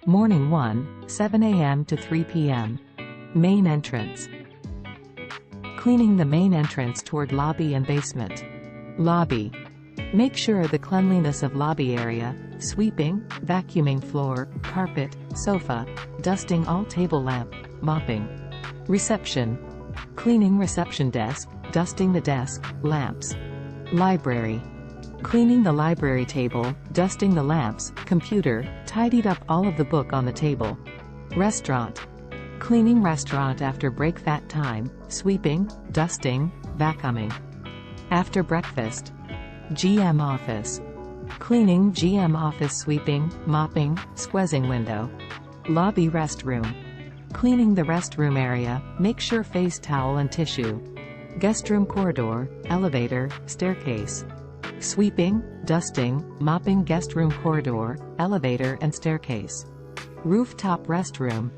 Morning 1, 7 a.m. to 3 p.m. Main entrance. Cleaning the main entrance toward lobby and basement. Lobby. Make sure the cleanliness of lobby area, sweeping, vacuuming floor, carpet, sofa, dusting all table lamp, mopping. Reception. Cleaning reception desk, dusting the desk, lamps. Library. Cleaning the library table, dusting the lamps, computer, tidied up all of the book on the table. Restaurant. Cleaning restaurant after break time, sweeping, dusting, vacuuming. After breakfast. GM office. Cleaning GM office, sweeping, mopping, squeezing window. Lobby restroom. Cleaning the restroom area, make sure face towel and tissue. Guest room corridor, elevator, staircase. Sweeping, dusting, mopping guest room corridor, elevator and staircase. Rooftop restroom.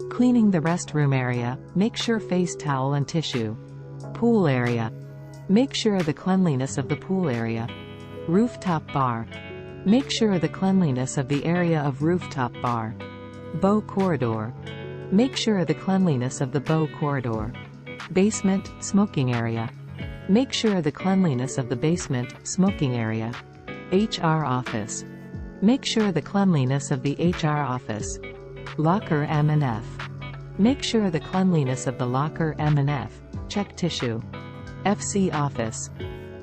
Cleaning the restroom area, make sure face towel and tissue. Pool area. Make sure the cleanliness of the pool area. Rooftop bar. Make sure the cleanliness of the area of rooftop bar. Bow corridor. Make sure the cleanliness of the bow corridor. Basement, smoking area. Make sure the cleanliness of the basement, smoking area. HR office. Make sure the cleanliness of the HR office. Locker M&F. Make sure the cleanliness of the locker M&F. Check tissue. FC office.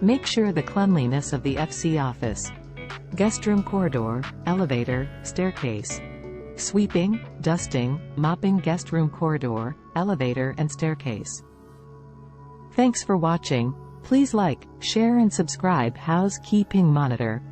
Make sure the cleanliness of the FC office. Guest room corridor, elevator, staircase. Sweeping, dusting, mopping guest room corridor, elevator and staircase. Thanks for watching. Please like, share and subscribe Housekeeping Monitor.